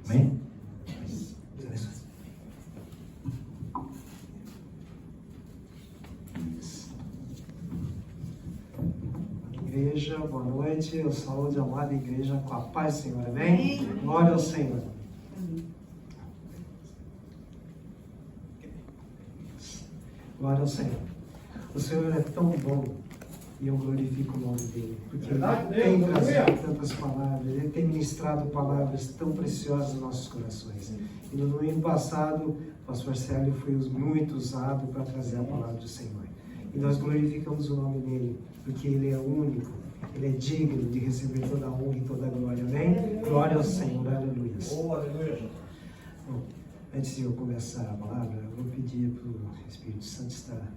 Amém? Igreja, boa noite. Eu saúde a amada igreja com a paz do Senhor. Amém? Glória ao Senhor. Glória ao Senhor. O Senhor é tão bom e eu glorifico o nome dele, porque ele tem trazido tantas palavras, ele tem ministrado palavras tão preciosas nos nossos corações. E no ano passado, o pastor Célio foi muito usado para trazer a palavra do Senhor. E nós glorificamos o nome dele, porque ele é único, ele é digno de receber toda a honra e toda a glória. Amém? Glória ao Senhor, aleluia. Oh, aleluia. Bom, antes de eu começar a palavra, eu vou pedir para o Espírito Santo estar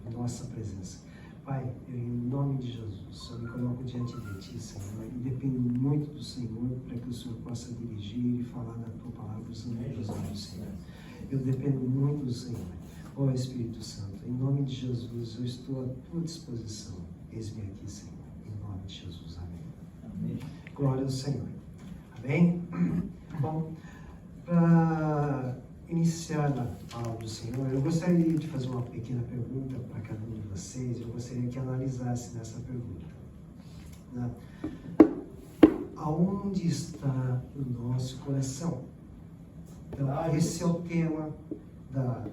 na nossa presença. Pai, eu, em nome de Jesus, eu me coloco diante de Ti, Senhor, e dependo muito do Senhor para que o Senhor possa dirigir e falar da Tua palavra dos olhos, Senhor. Eu dependo muito do Senhor. Ó Espírito Santo, em nome de Jesus, eu estou à Tua disposição. Eis-me aqui, Senhor, em nome de Jesus. Amém. Amém. Glória ao Senhor. Amém? Bom, para iniciar a palavra do Senhor, eu gostaria de fazer uma pequena pergunta para cada um de vocês. Eu gostaria que analisasse nessa pergunta, né? Aonde está o nosso coração? Então, esse é o tema da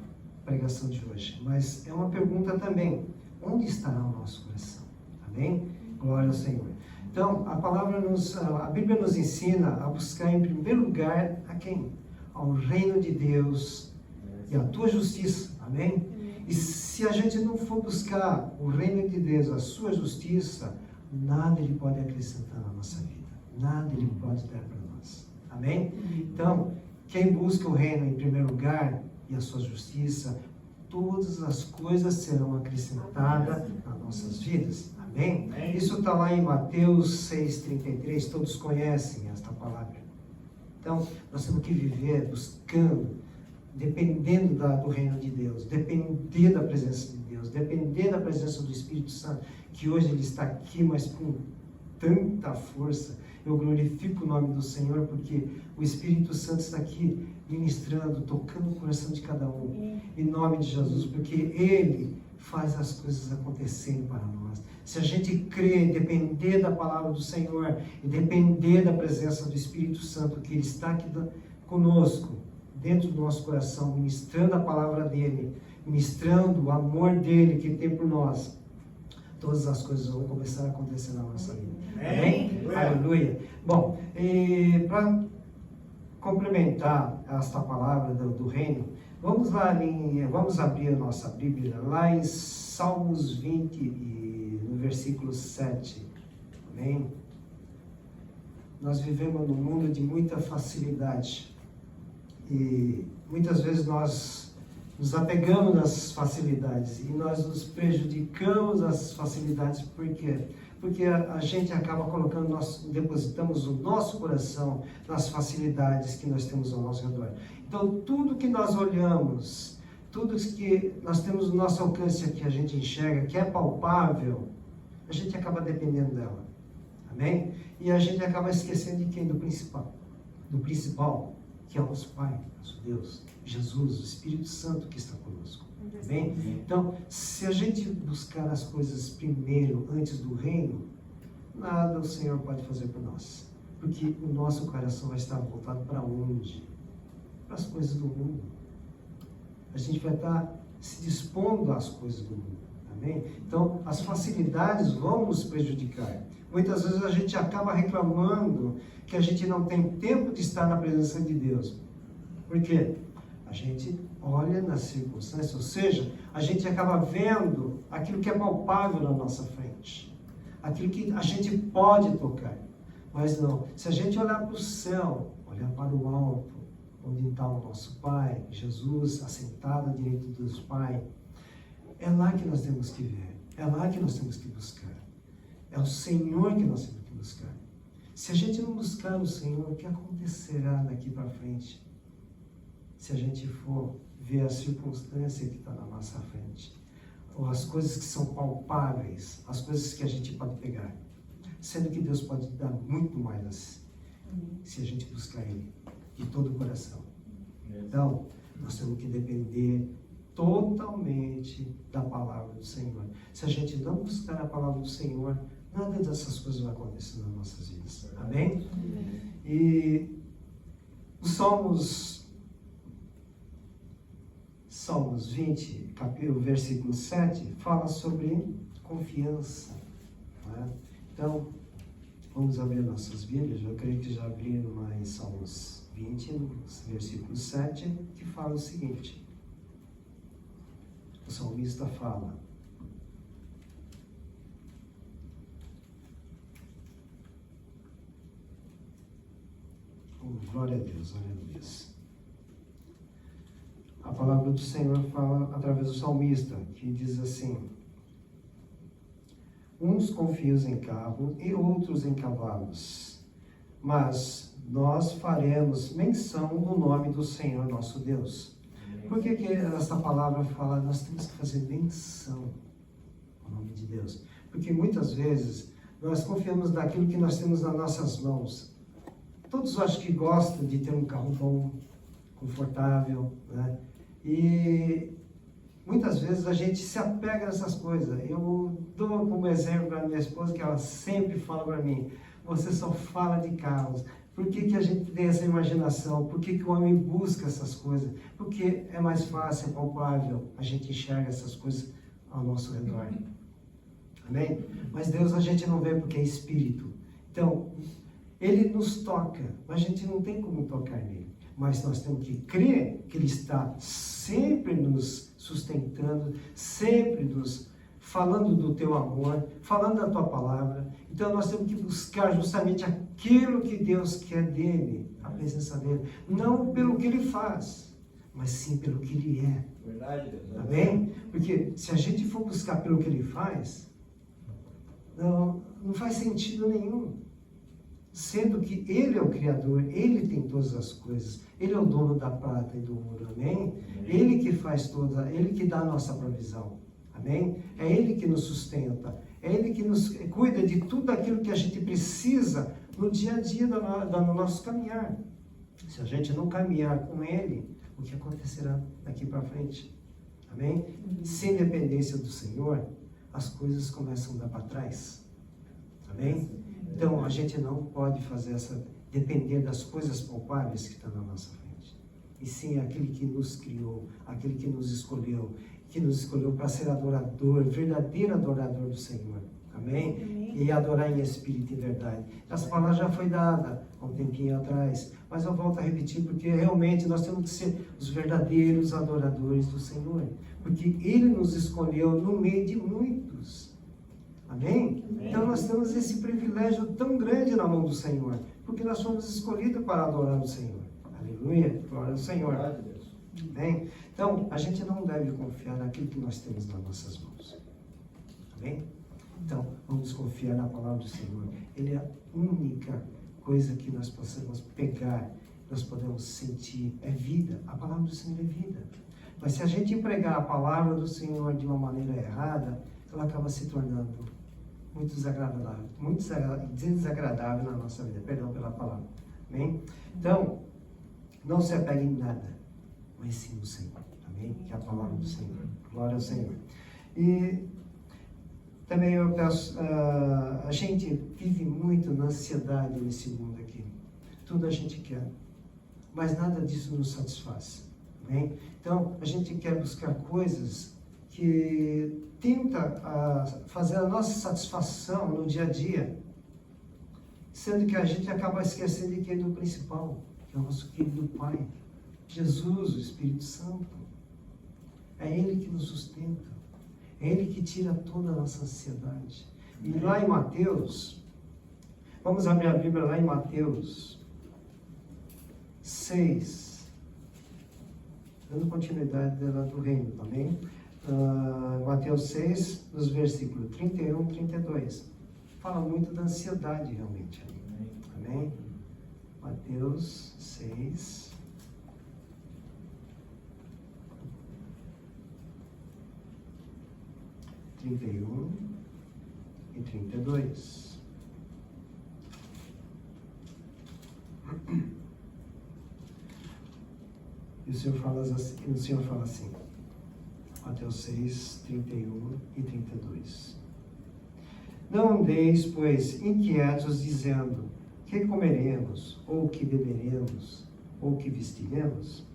pregação de hoje. Mas é uma pergunta também. Onde estará o nosso coração? Amém? Glória ao Senhor. Então, a Bíblia nos ensina a buscar em primeiro lugar a quem? Ao reino de Deus e a tua justiça. Amém? E se a gente não for buscar o reino de Deus, a sua justiça, nada Ele pode acrescentar na nossa vida. Nada Ele pode dar para nós. Amém? Então, quem busca o reino em primeiro lugar e a sua justiça, todas as coisas serão acrescentadas nas nossas vidas. Amém? Isso está lá em Mateus 6,33, todos conhecem esta palavra. Então, nós temos que viver buscando, dependendo do reino de Deus, depender da presença de Deus, depender da presença do Espírito Santo, que hoje Ele está aqui, mas com tanta força. Eu glorifico o nome do Senhor, porque o Espírito Santo está aqui ministrando, tocando o coração de cada um, em nome de Jesus, porque Ele faz as coisas acontecerem para nós. Se a gente crer, depender da palavra do Senhor e depender da presença do Espírito Santo, que Ele está aqui conosco, dentro do nosso coração, ministrando a palavra dEle, ministrando o amor dEle que tem por nós, todas as coisas vão começar a acontecer na nossa vida. Amém? Aleluia. Bom, para complementar esta palavra do reino, vamos lá, vamos abrir a nossa Bíblia, lá em Salmos 20, no versículo 7. Amém? Nós vivemos num mundo de muita facilidade e muitas vezes nós nos apegamos nas facilidades e nós nos prejudicamos as facilidades. Por quê? Porque a gente acaba depositamos o nosso coração nas facilidades que nós temos ao nosso redor. Então, tudo que nós olhamos, tudo que nós temos no nosso alcance, que a gente enxerga, que é palpável, a gente acaba dependendo dela. Amém? E a gente acaba esquecendo de quem? Do principal. Do principal, que é o nosso Pai, nosso Deus, Jesus, o Espírito Santo que está conosco. Amém? Então, se a gente buscar as coisas primeiro, antes do reino, nada o Senhor pode fazer por nós. Porque o nosso coração vai estar voltado para onde? Para as coisas do mundo. A gente vai estar se dispondo às coisas do mundo. Amém? Então, as facilidades vão nos prejudicar. Muitas vezes a gente acaba reclamando que a gente não tem tempo de estar na presença de Deus. Por quê? A gente olha nas circunstâncias, ou seja, a gente acaba vendo aquilo que é palpável na nossa frente, aquilo que a gente pode tocar. Mas não, se a gente olhar para o céu, olhar para o alto, onde está o nosso Pai, Jesus, assentado à direita de Deus Pai, é lá que nós temos que ver, é lá que nós temos que buscar. É o Senhor que nós temos que buscar. Se a gente não buscar o Senhor, o que acontecerá daqui para frente? Se a gente for ver a circunstância que está na nossa frente, ou as coisas que são palpáveis, as coisas que a gente pode pegar, sendo que Deus pode dar muito mais se a gente buscar Ele. de todo o coração. Então, nós temos que depender totalmente da palavra do Senhor. Se a gente não buscar a palavra do Senhor, nada dessas coisas vai acontecer nas nossas vidas. Amém? E os Salmos 20, capítulo, versículo 7, fala sobre confiança. Né? Então, vamos abrir nossas Bíblias. Eu creio que já abriram lá em Salmos 20, no versículo 7, que fala o seguinte. O salmista fala: oh, glória a Deus, aleluia. A palavra do Senhor fala através do salmista, que diz assim: uns confiam em carro e outros em cavalos, mas nós faremos menção do nome do Senhor nosso Deus. Por que essa palavra fala, nós temos que fazer menção ao nome de Deus? Porque muitas vezes nós confiamos naquilo que nós temos nas nossas mãos. Todos acho que gostam de ter um carro bom, confortável, né? E muitas vezes a gente se apega nessas coisas. Eu dou como exemplo para minha esposa, que ela sempre fala para mim: você só fala de carros. Por que a gente tem essa imaginação? Por que o homem busca essas coisas? Porque é mais fácil, é palpável, a gente enxerga essas coisas ao nosso redor. Amém? Mas Deus a gente não vê porque é espírito. Então, Ele nos toca, mas a gente não tem como tocar nele. Mas nós temos que crer que Ele está sempre nos sustentando, sempre nos falando do teu amor, falando da tua palavra. Então nós temos que buscar justamente aquilo que Deus quer dele, a presença dele. Não pelo que ele faz, mas sim pelo que ele é. Verdade, Deus. Amém? Porque se a gente for buscar pelo que ele faz, não faz sentido nenhum. Sendo que ele é o Criador, ele tem todas as coisas, ele é o dono da prata e do ouro, amém? Ele que faz toda, ele que dá a nossa provisão, amém? É ele que nos sustenta, é ele que nos cuida de tudo aquilo que a gente precisa no dia a dia do nosso caminhar. Se a gente não caminhar com ele, o que acontecerá daqui para frente? Amém? Sem dependência do Senhor, as coisas começam a dar para trás, amém? Então, a gente não pode depender das coisas palpáveis que estão na nossa frente. E sim aquele que nos criou, aquele que nos escolheu para ser adorador, verdadeiro adorador do Senhor. Amém? Amém? E adorar em espírito e verdade. Essa palavra já foi dada há um tempinho atrás, mas eu volto a repetir, porque realmente nós temos que ser os verdadeiros adoradores do Senhor. Porque Ele nos escolheu no meio de muitos. Amém? Amém? Então nós temos esse privilégio tão grande na mão do Senhor, porque nós fomos escolhidos para adorar o Senhor. Aleluia, glória ao Senhor. Amém? Então a gente não deve confiar naquilo que nós temos nas nossas mãos. Amém? Então vamos confiar na palavra do Senhor. Ele é a única coisa que nós possamos pegar, nós podemos sentir, é vida. A palavra do Senhor é vida. Mas se a gente empregar a palavra do Senhor de uma maneira errada, ela acaba se tornando muito desagradável na nossa vida. Perdão pela palavra. Amém? Então, não se apegue em nada, mas sim no Senhor. Amém? Que é a palavra do Senhor. Glória ao Senhor. E também eu peço, a gente vive muito na ansiedade nesse mundo aqui. Tudo a gente quer, mas nada disso nos satisfaz. Amém? Então, a gente quer buscar coisas que tenta fazer a nossa satisfação no dia a dia, sendo que a gente acaba esquecendo de quem é o principal, que é o nosso querido Pai, Jesus, o Espírito Santo. É Ele que nos sustenta, é Ele que tira toda a nossa ansiedade. E lá em Mateus, vamos abrir a Bíblia lá em Mateus 6, dando continuidade dela do reino também. Mateus 6, nos versículos 31 e 32. Fala muito da ansiedade realmente. Amém? Mateus 6. (31 e 32). o Senhor fala assim, Mateus 6, 31 e 32. Não andeis, pois, inquietos, dizendo, que comeremos, ou que beberemos, ou que vestiremos?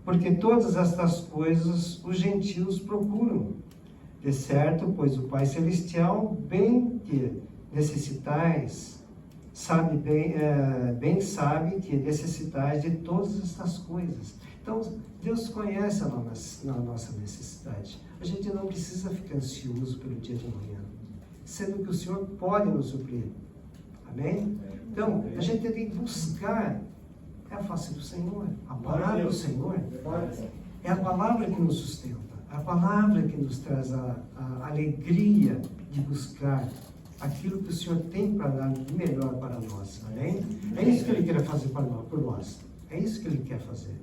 Porque todas estas coisas os gentios procuram. De certo, pois o Pai Celestial, bem que necessitais, bem sabe que necessitais de todas estas coisas. Então, Deus conhece a nossa necessidade. A gente não precisa ficar ansioso pelo dia de amanhã, sendo que o Senhor pode nos suprir. Amém? Então, a gente tem que buscar a face do Senhor, a palavra do Senhor. É a palavra que nos sustenta, a palavra que nos traz a alegria de buscar aquilo que o Senhor tem para dar de melhor para nós. Amém? É isso que Ele quer fazer por nós. É isso que Ele quer fazer.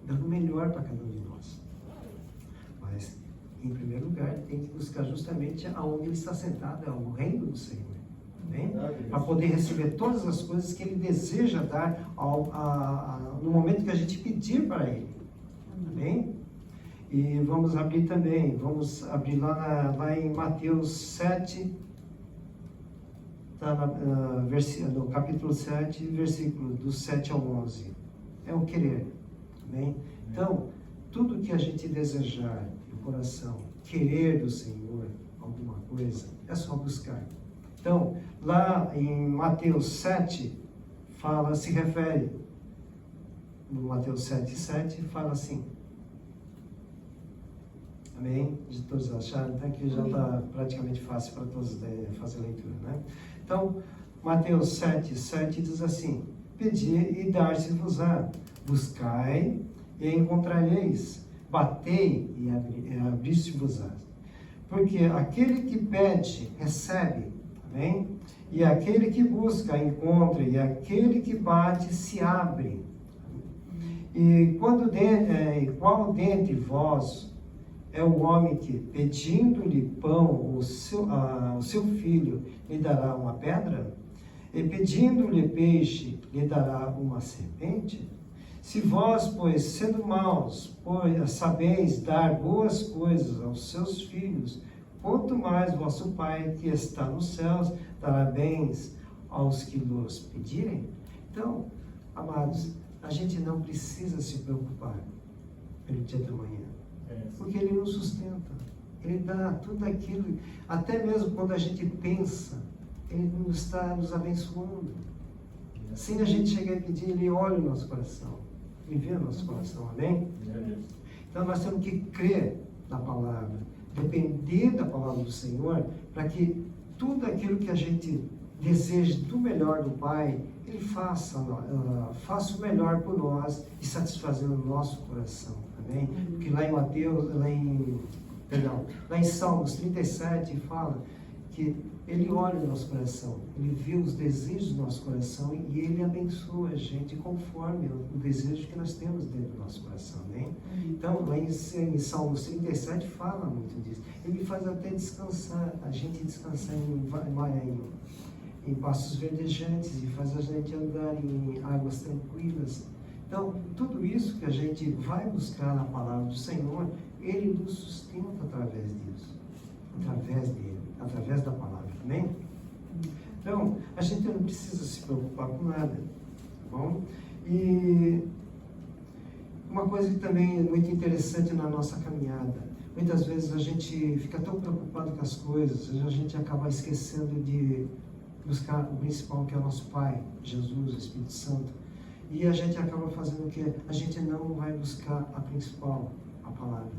Dando o melhor para cada um de nós. Mas, em primeiro lugar, tem que buscar justamente aonde Ele está sentado, é o reino do Senhor. Amém? Para poder receber todas as coisas que Ele deseja dar no momento que a gente pedir para Ele. Amém? E vamos abrir também, lá em Mateus 7, no capítulo 7, versículo do 7 ao 11. É o querer. Amém? Então, tudo que a gente desejar no coração, querer do Senhor alguma coisa, é só buscar. Então, lá em Mateus 7, se refere, no Mateus 7, fala assim. Amém? De todos acharam? Então aqui já está praticamente fácil para todos fazer a leitura, né? Então, Mateus 7 diz assim, pedi e dar-se-vos-á, buscai e encontrareis, batei e abrir-se-vos-á. Porque aquele que pede, recebe, amém? E aquele que busca, encontra, e aquele que bate, se abre. E qual dentre vós é o homem que, pedindo-lhe pão, o seu filho, lhe dará uma pedra? E pedindo-lhe peixe, lhe dará uma serpente? Se vós, pois, sendo maus, sabeis dar boas coisas aos seus filhos, quanto mais vosso Pai, que está nos céus, dará bens aos que nos pedirem? Então, amados, a gente não precisa se preocupar pelo dia da manhã, porque Ele nos sustenta, Ele dá tudo aquilo, até mesmo quando a gente pensa, Ele está nos abençoando. Sem a gente chegar e pedir, Ele olha o nosso coração, Ele vê o nosso coração, amém? Então nós temos que crer na palavra, depender da palavra do Senhor, para que tudo aquilo que a gente deseja do melhor do Pai, Ele faça o melhor por nós e satisfazendo o nosso coração, amém? Porque lá em Salmos 37 fala que Ele olha o nosso coração, Ele vê os desejos do nosso coração e Ele abençoa a gente conforme o desejo que nós temos dentro do nosso coração, amém? Então, lá em Salmos 37 fala muito disso. Ele faz até descansar, a gente descansar em pastos verdejantes e faz a gente andar em águas tranquilas. Então, tudo isso que a gente vai buscar na palavra do Senhor, Ele nos sustenta através disso, através dele, através da palavra, amém? Então, a gente não precisa se preocupar com nada, tá bom? E uma coisa que também é muito interessante na nossa caminhada, muitas vezes a gente fica tão preocupado com as coisas, a gente acaba esquecendo de buscar o principal, que é o nosso Pai, Jesus, o Espírito Santo. E a gente acaba fazendo o quê? A gente não vai buscar a principal, a palavra.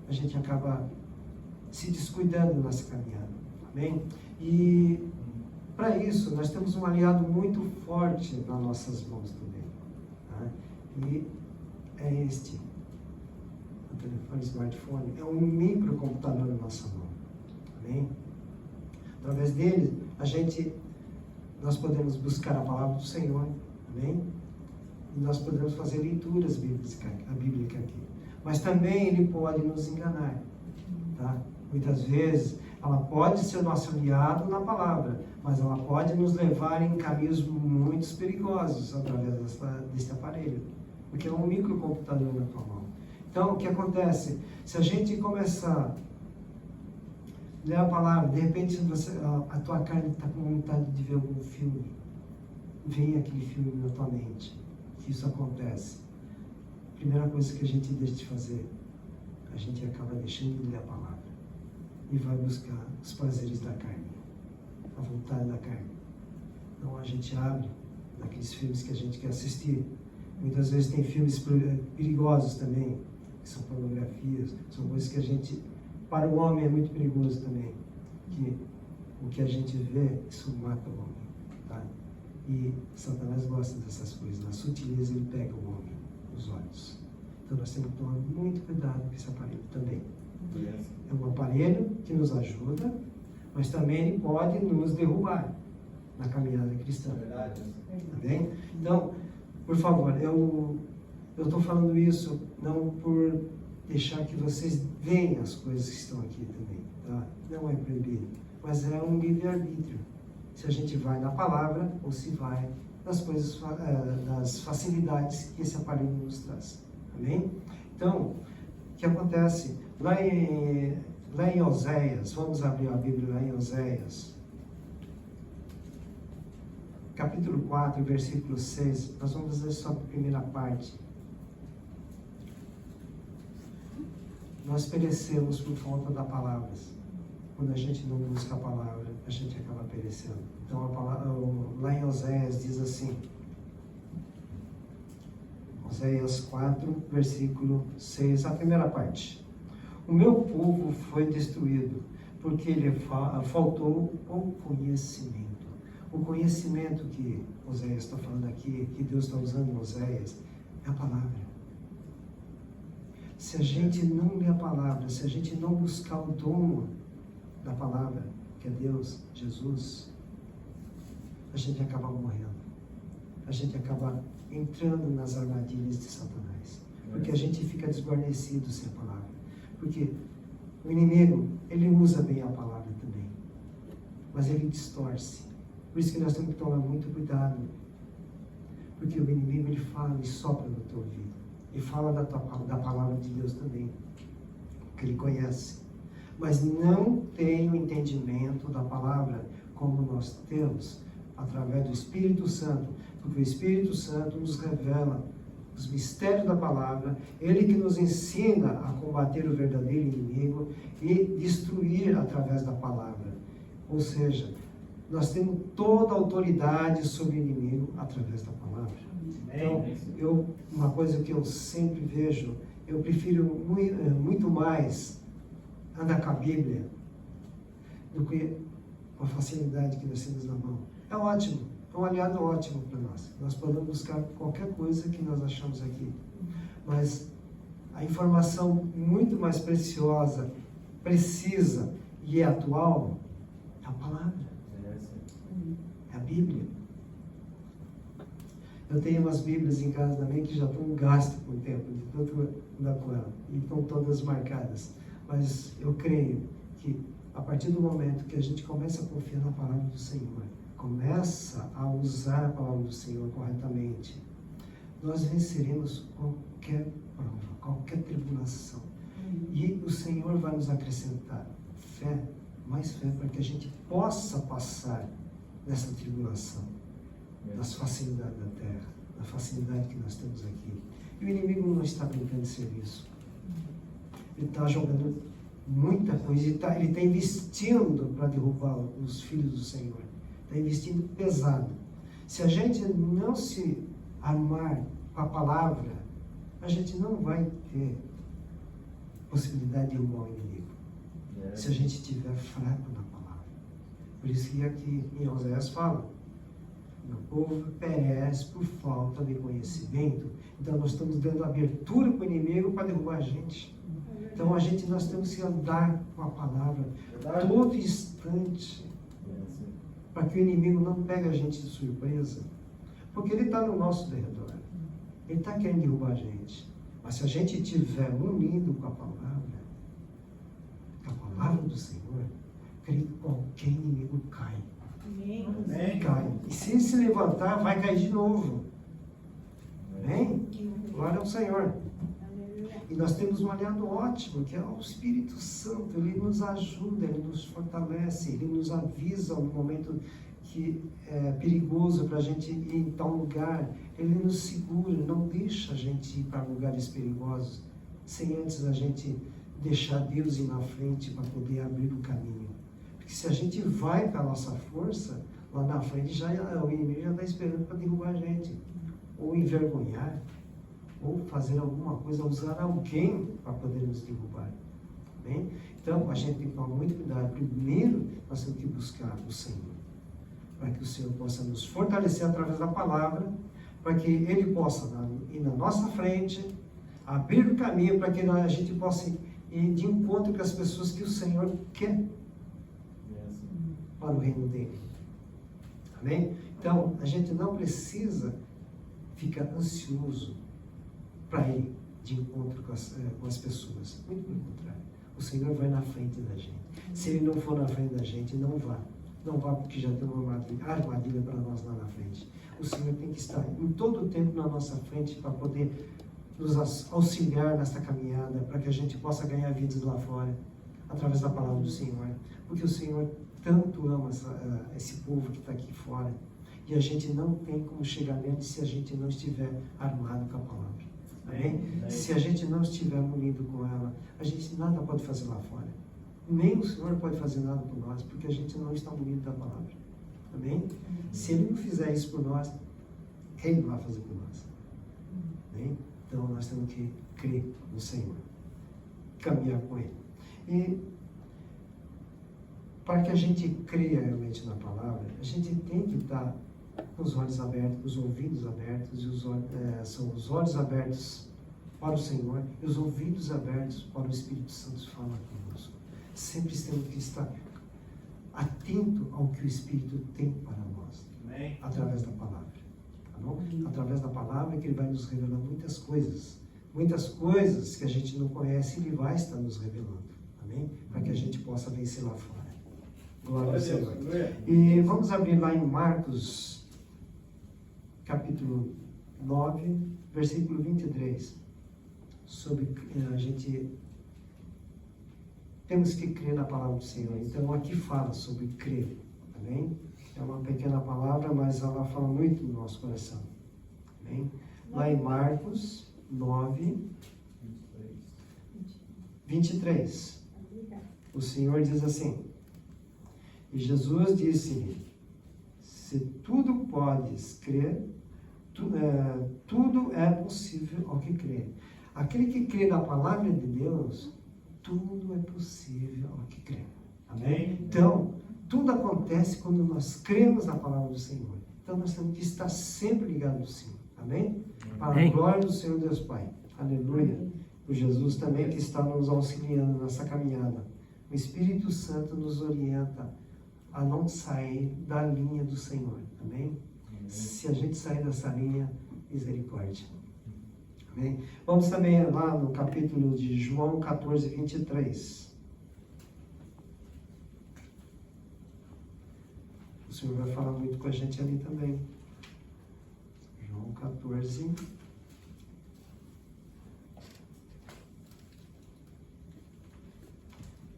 A gente acaba se descuidando nessa caminhada. Amém? E para isso, nós temos um aliado muito forte nas nossas mãos também. Tá? E é o telefone, smartphone, é um microcomputador na nossa mão. Amém? Através dele, nós podemos buscar a palavra do Senhor, amém? E nós podemos fazer leituras bíblicas aqui. Mas também ele pode nos enganar, tá? Muitas vezes, ela pode ser o nosso aliado na palavra, mas ela pode nos levar em caminhos muito perigosos através desse aparelho. porque é um microcomputador na tua mão. Então, o que acontece? Se a gente começar a ler a palavra, de repente a tua carne está com vontade de ver algum filme, vem aquele filme na tua mente, que isso acontece. Primeira coisa que a gente deixa de fazer, a gente acaba deixando de ler a palavra e vai buscar os prazeres da carne, a vontade da carne. Então a gente abre naqueles filmes que a gente quer assistir. Muitas vezes tem filmes perigosos também, que são pornografias, são coisas que a gente, para o homem é muito perigoso também, que o que a gente vê, isso mata o homem, tá? E Satanás gosta dessas coisas, na sutileza ele pega o homem, os olhos. Então nós temos que tomar muito cuidado com esse aparelho também. É um aparelho que nos ajuda, mas também ele pode nos derrubar na caminhada cristã. Tá bem? Então, por favor, eu estou falando isso não por deixar que vocês vejam as coisas que estão aqui também, tá? Não é proibido, mas é um livre-arbítrio. Se a gente vai na palavra ou se vai nas coisas, das facilidades que esse aparelho nos traz. Amém? Então, o que acontece? Lá em Oséias, vamos abrir a Bíblia lá em Oséias, capítulo 4, versículo 6, nós vamos fazer só a primeira parte. Nós perecemos por falta da palavra. Quando a gente não busca a palavra, a gente acaba perecendo. Então, a palavra, lá em Oséias diz assim, Oséias 4, versículo 6, a primeira parte. O meu povo foi destruído, porque lhe faltou o conhecimento. O conhecimento que Oséias está falando aqui, que Deus está usando em Oséias, é a palavra. Se a gente não ler a palavra, se a gente não buscar o dom da palavra, que é Deus, Jesus, a gente acaba morrendo. A gente acaba entrando nas armadilhas de Satanás. Porque a gente fica desguarnecido sem a palavra. Porque o inimigo, ele usa bem a palavra também. Mas ele distorce. Por isso que nós temos que tomar muito cuidado. Porque o inimigo, ele fala e sopra no teu ouvido. E fala da palavra de Deus também. Que ele conhece. Mas não tem o entendimento da palavra como nós temos através do Espírito Santo. Porque o Espírito Santo nos revela os mistérios da palavra, ele que nos ensina a combater o verdadeiro inimigo e destruir através da palavra. Ou seja, nós temos toda a autoridade sobre o inimigo através da palavra. Então, uma coisa que eu sempre vejo, eu prefiro muito mais andar com a Bíblia do que com a facilidade que nós temos na mão. É ótimo, é um aliado ótimo para nós. Nós podemos buscar qualquer coisa que nós achamos aqui. Mas a informação muito mais preciosa, precisa e atual é a palavra. É a Bíblia. Eu tenho umas Bíblias em casa também que já estão gastas com o tempo, de tanto andar com ela. E estão todas marcadas. Mas eu creio que a partir do momento que a gente começa a confiar na palavra do Senhor, começa a usar a palavra do Senhor corretamente, nós venceremos qualquer prova, qualquer tribulação. E o Senhor vai nos acrescentar fé, mais fé, para que a gente possa passar nessa tribulação, das facilidades da terra, da facilidade que nós temos aqui. E o inimigo não está brincando de serviço. Ele está jogando muita coisa, ele está investindo para derrubar os filhos do Senhor. Está investindo pesado. Se a gente não se armar com a palavra, a gente não vai ter possibilidade de derrubar o inimigo. Se a gente estiver fraco na palavra. Por isso que aqui em Oséias fala, meu povo perece por falta de conhecimento. Então nós estamos dando abertura para o inimigo para derrubar a gente. Então nós temos que andar com a palavra todo instante, para que o inimigo não pegue a gente de surpresa, porque ele está no nosso derredor, ele está querendo derrubar a gente. Mas se a gente estiver unido com a palavra do Senhor, creio que qualquer inimigo cai. Amém. Cai. E se ele se levantar, vai cair de novo. Amém? Glória ao Senhor. E nós temos um aliado ótimo, que é o Espírito Santo. Ele nos ajuda, ele nos fortalece, ele nos avisa no momento que é perigoso para a gente ir em tal lugar. Ele nos segura, não deixa a gente ir para lugares perigosos, sem antes a gente deixar Deus ir na frente para poder abrir o caminho. Porque se a gente vai com a nossa força, lá na frente o inimigo já está esperando para derrubar a gente, ou envergonhar, ou fazer alguma coisa, usar alguém para poder nos derrubar. Bem? Então, a gente tem que tomar muito cuidado. Primeiro, nós temos que buscar o Senhor, para que o Senhor possa nos fortalecer através da palavra, para que Ele possa ir na nossa frente, abrir o caminho para que a gente possa ir de encontro com as pessoas que o Senhor quer para o reino dele. Amém? Então, a gente não precisa ficar ansioso para ir de encontro com as pessoas. Muito pelo contrário. O Senhor vai na frente da gente. Se Ele não for na frente da gente, não vá. Não vá porque já tem uma armadilha para nós lá na frente. O Senhor tem que estar em todo o tempo na nossa frente para poder nos auxiliar nessa caminhada, para que a gente possa ganhar vidas lá fora, através da palavra do Senhor. Porque o Senhor tanto ama esse povo que está aqui fora. E a gente não tem como chegar nele se a gente não estiver armado com a palavra. Amém? Se a gente não estiver munido com ela, a gente nada pode fazer lá fora. Nem o Senhor pode fazer nada por nós, porque a gente não está munido da palavra. Amém? Se Ele não fizer isso por nós, quem vai fazer por nós? Amém? Então nós temos que crer no Senhor, caminhar com Ele. E para que a gente creia realmente na palavra, a gente tem que estar com os olhos abertos, os ouvidos abertos, são os olhos abertos para o Senhor e os ouvidos abertos para o Espírito Santo falar conosco. Sempre temos que estar atento ao que o Espírito tem para nós, amém? Através da palavra. Tá bom? Através da palavra que Ele vai nos revelar muitas coisas que a gente não conhece, Ele vai estar nos revelando, amém? Para que a gente possa vencer lá fora. Glória ao Senhor. E vamos abrir lá em Marcos, capítulo 9, versículo 23. Sobre a gente temos que crer na palavra do Senhor. Então aqui fala sobre crer, amém? É uma pequena palavra, mas ela fala muito no nosso coração, amém? Lá em Marcos 9, 23. O Senhor diz assim: e Jesus disse-lhe: se tudo podes crer, tudo é possível ao que crê. Aquele que crê na palavra de Deus, tudo é possível ao que crê. Amém? Então, tudo acontece quando nós cremos na palavra do Senhor. Então, nós temos que estar sempre ligados no Senhor. Amém? Para a glória do Senhor Deus Pai. Aleluia. O Jesus também que está nos auxiliando nessa caminhada. O Espírito Santo nos orienta a não sair da linha do Senhor. Amém? Se a gente sair dessa linha, misericórdia. Amém? Vamos também lá no capítulo de João 14, 23. O Senhor vai falar muito com a gente ali também. João 14,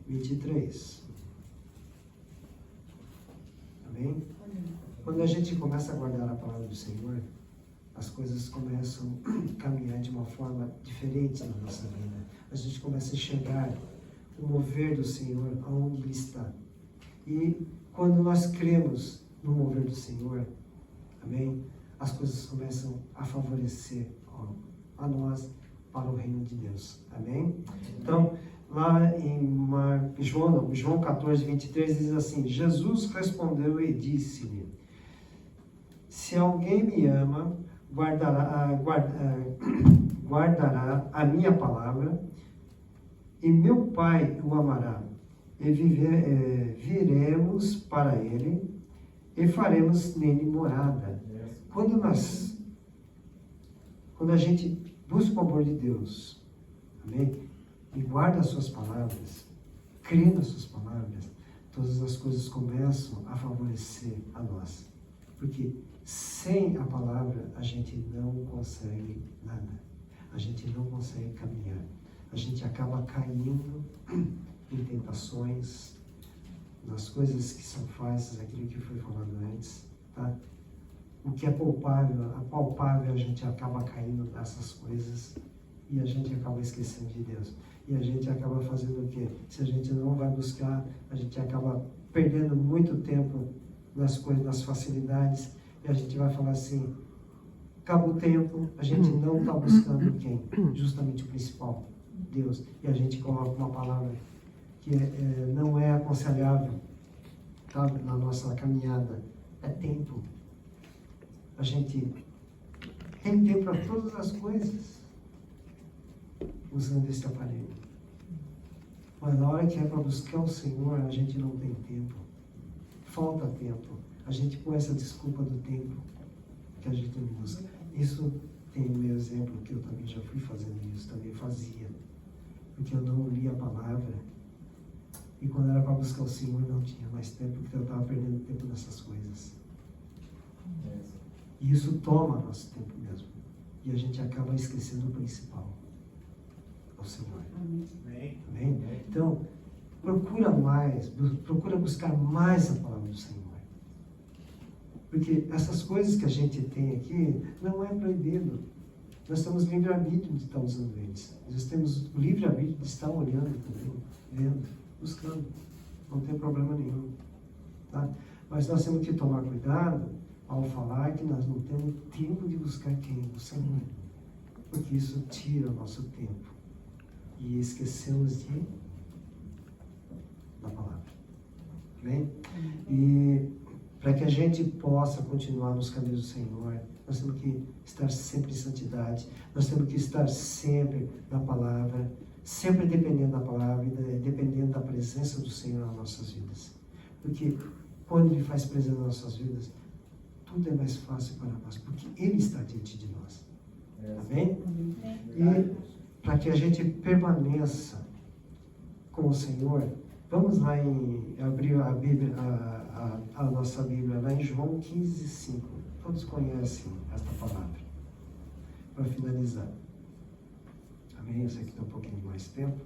23. Amém? Quando a gente começa a guardar a palavra do Senhor, as coisas começam a caminhar de uma forma diferente na nossa vida. A gente começa a enxergar o mover do Senhor aonde Ele está. E quando nós cremos no mover do Senhor, amém? As coisas começam a favorecer a nós para o reino de Deus. Amém? Então, lá em João 14, 23 diz assim: Jesus respondeu e disse-lhe: se alguém me ama, guardará a minha palavra, e meu Pai o amará, e viremos para ele, e faremos nele morada. Quando a gente busca o amor de Deus, amém? E guarda as suas palavras, crê nas suas palavras, todas as coisas começam a favorecer a nós. Porque sem a palavra a gente não consegue consegue caminhar. A gente acaba caindo em tentações, nas coisas que são falsas, aquilo que foi falado antes, tá? O que é palpável, a gente acaba caindo nessas coisas e a gente acaba esquecendo de Deus. E a gente acaba fazendo o quê? Se a gente não vai buscar, a gente acaba perdendo muito tempo nas coisas, nas facilidades, e a gente vai falar assim, acaba o tempo, a gente não está buscando quem? Justamente o principal, Deus. E a gente coloca uma palavra que não é aconselhável, tá? Na nossa caminhada, é tempo. A gente tem tempo para todas as coisas usando esse aparelho. Mas na hora que é para buscar o Senhor, a gente não tem tempo. Falta tempo. A gente põe essa desculpa do tempo que a gente não busca. Isso tem o meu exemplo, que eu também já fui fazendo isso, também fazia. Porque eu não lia a palavra. E quando era para buscar o Senhor, não tinha mais tempo, porque eu estava perdendo tempo nessas coisas. E isso toma nosso tempo mesmo. E a gente acaba esquecendo o principal. Ao Senhor. Amém? Amém? Então, procura buscar mais a palavra do Senhor. Porque essas coisas que a gente tem aqui, não é proibido. Nós temos livre-arbítrio de estar usando eles. Nós temos o livre-arbítrio de estar olhando também, vendo, buscando. Não tem problema nenhum. Tá? Mas nós temos que tomar cuidado ao falar que nós não temos tempo de buscar quem? O Senhor. Porque isso tira o nosso tempo. E esquecemos da palavra. Amém? E para que a gente possa continuar nos caminhos do Senhor, nós temos que estar sempre em santidade, nós temos que estar sempre na palavra, sempre dependendo da palavra e dependendo da presença do Senhor nas nossas vidas. Porque quando Ele faz presença nas nossas vidas, tudo é mais fácil para nós, porque Ele está diante de nós. Amém? E para que a gente permaneça com o Senhor, vamos lá abrir a Bíblia, a nossa Bíblia, lá em João 15:5. Todos conhecem esta palavra. Para finalizar. Amém? Eu sei que tem um pouquinho mais tempo.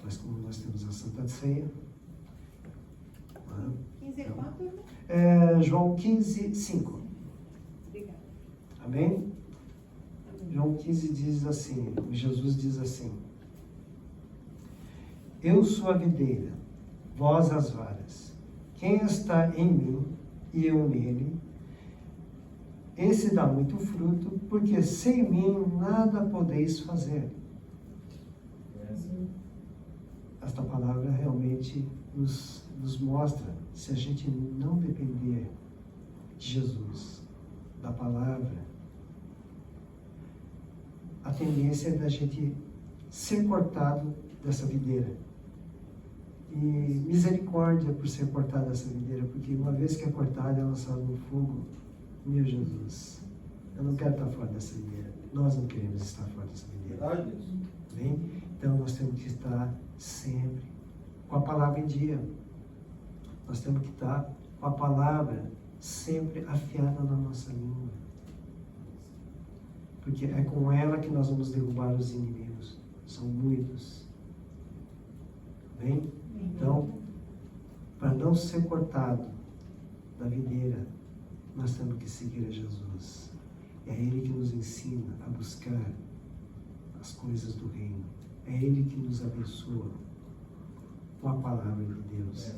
Mas como nós temos a Santa Ceia. 15 é quanto? João 15:5. Obrigada. Amém? João 15 diz assim, Jesus diz assim: Eu sou a videira, vós as varas. Quem está em mim e eu nele, esse dá muito fruto, porque sem mim nada podeis fazer. Esta palavra realmente nos mostra, se a gente não depender de Jesus, da palavra, a tendência é da gente ser cortado dessa videira. E misericórdia por ser cortado dessa videira, porque uma vez que é cortada, é lançada no fogo. Meu Jesus, eu não quero estar fora dessa videira. Nós não queremos estar fora dessa videira. Bem? Então nós temos que estar sempre com a palavra em dia. Nós temos que estar com a palavra sempre afiada na nossa língua. Porque é com ela que nós vamos derrubar os inimigos. São muitos. Bem? Então, para não ser cortado da videira, nós temos que seguir a Jesus. É Ele que nos ensina a buscar as coisas do reino. É Ele que nos abençoa com a palavra de Deus.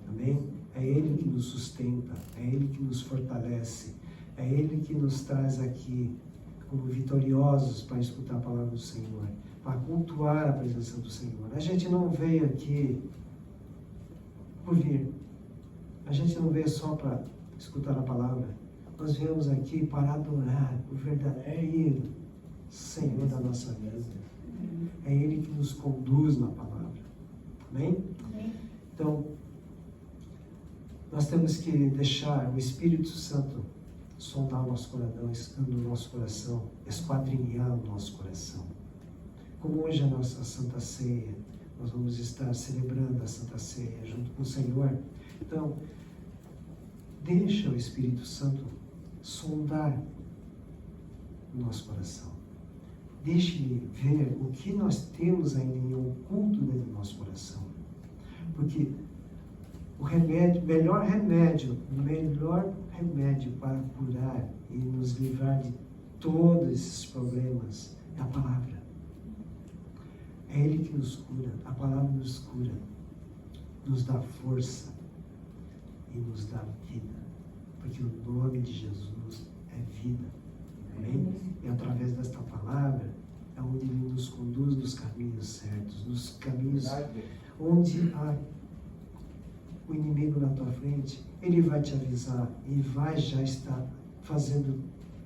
Amém? É Ele que nos sustenta. É Ele que nos fortalece. É Ele que nos traz aqui como vitoriosos para escutar a palavra do Senhor, para cultuar a presença do Senhor. A gente não veio aqui por vir. A gente não veio só para escutar a palavra. Nós viemos aqui para adorar o verdadeiro Senhor da nossa vida. É Ele que nos conduz na palavra. Amém? Então, nós temos que deixar o Espírito Santo sondar o nosso coração, esquadrinhar o nosso coração. Como hoje é a nossa Santa Ceia, nós vamos estar celebrando a Santa Ceia junto com o Senhor. Então, deixa o Espírito Santo sondar o nosso coração. deixe ver o que nós temos ainda em oculto dentro do nosso coração. Porque o melhor remédio para curar e nos livrar de todos esses problemas é a palavra. É Ele que nos cura, a palavra nos cura, nos dá força e nos dá vida, porque o nome de Jesus é vida. Amém? E através desta palavra é onde Ele nos conduz nos caminhos certos, nos caminhos onde há o inimigo na tua frente, ele vai te avisar e vai já estar fazendo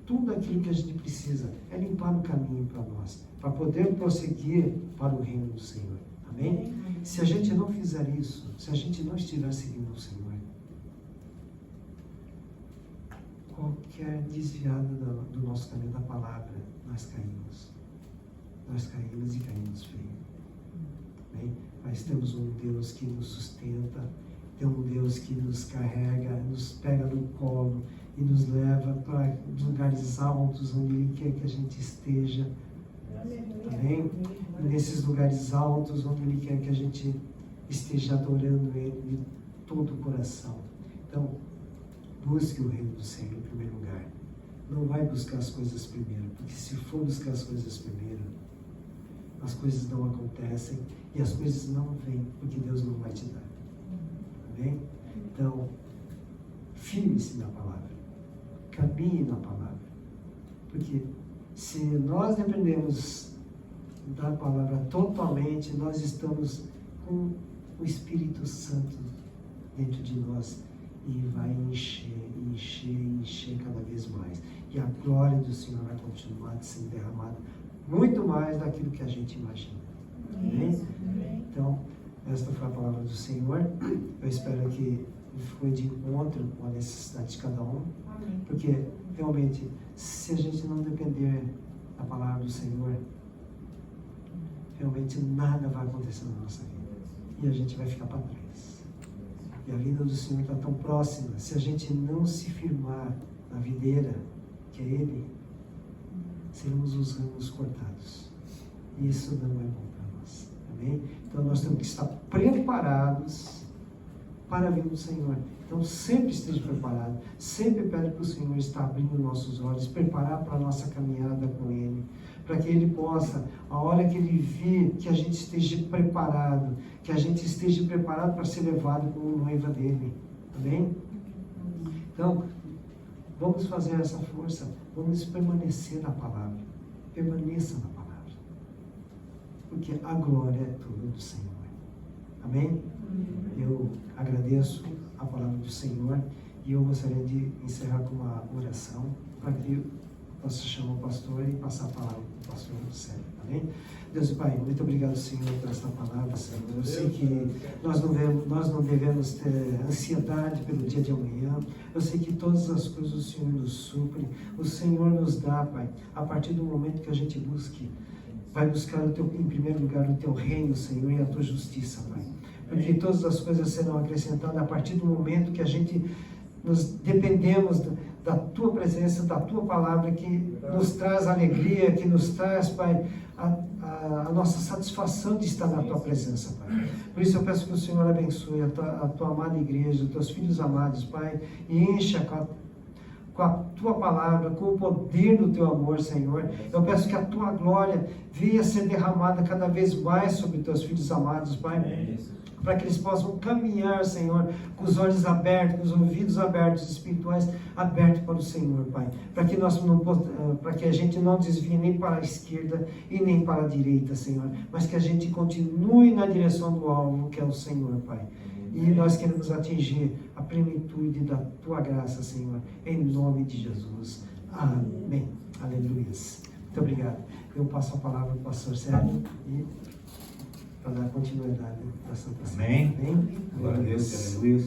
tudo aquilo que a gente precisa, é limpar o caminho para nós, para poder prosseguir para o reino do Senhor. Amém? Se a gente não fizer isso, se a gente não estiver seguindo o Senhor, qualquer desviada do nosso caminho da palavra, nós caímos. Nós caímos e caímos feio. Amém? Mas temos um Deus que nos sustenta, tem um Deus que nos carrega, nos pega no colo e nos leva para lugares altos onde Ele quer que a gente esteja. Amém? E nesses lugares altos onde Ele quer que a gente esteja adorando Ele de todo o coração. Então, busque o reino do Senhor em primeiro lugar. Não vai buscar as coisas primeiro, porque se for buscar as coisas primeiro, as coisas não acontecem e as coisas não vêm, porque Deus não vai te dar. Amém? Então, firme-se na palavra, caminhe na palavra, porque se nós dependemos da palavra totalmente, nós estamos com o Espírito Santo dentro de nós e vai encher cada vez mais. E a glória do Senhor vai continuar sendo derramada muito mais daquilo que a gente imagina. Amém? Então, esta foi a palavra do Senhor. Eu espero que foi de encontro com a necessidade de cada um. Amém. Porque, realmente, se a gente não depender da palavra do Senhor, realmente nada vai acontecer na nossa vida. E a gente vai ficar para trás. E a vida do Senhor está tão próxima. Se a gente não se firmar na videira, que é Ele, seremos os ramos cortados. E isso não é bom para nós. Amém? Então nós temos que estar preparados para a vinda do Senhor. Então sempre esteja preparado. Sempre pede para o Senhor estar abrindo nossos olhos, preparar para a nossa caminhada com Ele. Para que Ele possa, a hora que Ele vir, que a gente esteja preparado. Que a gente esteja preparado para ser levado como noiva dEle. Amém? Então, vamos fazer essa força. Vamos permanecer na palavra. Permaneça na palavra. Porque a glória é toda do Senhor. Amém? Eu agradeço a palavra do Senhor e eu gostaria de encerrar com uma oração para que eu possa chamar o pastor e passar a palavra para o pastor Sérgio. Amém? Deus e Pai, muito obrigado, Senhor, por esta palavra, Senhor. Eu sei que nós não devemos ter ansiedade pelo dia de amanhã. Eu sei que todas as coisas o Senhor nos supre. O Senhor nos dá, Pai, a partir do momento que a gente vai buscar em primeiro lugar o Teu reino, Senhor, e a Tua justiça, Pai. Porque todas as coisas serão acrescentadas a partir do momento que a gente nos dependemos da Tua presença, da Tua palavra, que nos traz alegria, que nos traz, Pai, a nossa satisfação de estar na Tua presença, Pai. Por isso eu peço que o Senhor abençoe a Tua amada igreja, os Teus filhos amados, Pai, e encha com a Tua palavra, com o poder do Teu amor, Senhor. Eu peço que a Tua glória venha ser derramada cada vez mais sobre Teus filhos amados, Pai. Para que eles possam caminhar, Senhor, com os olhos abertos, com os ouvidos abertos, espirituais abertos para o Senhor, Pai. Para que a gente não desvie nem para a esquerda e nem para a direita, Senhor. Mas que a gente continue na direção do alvo, que é o Senhor, Pai. E nós queremos atingir a plenitude da Tua graça, Senhor, em nome de Jesus. Amém. Aleluia. Muito obrigado. Eu passo a palavra para o pastor Sérgio e para dar continuidade à Santa Ceia. Amém. Amém. Glória a Deus, aleluia.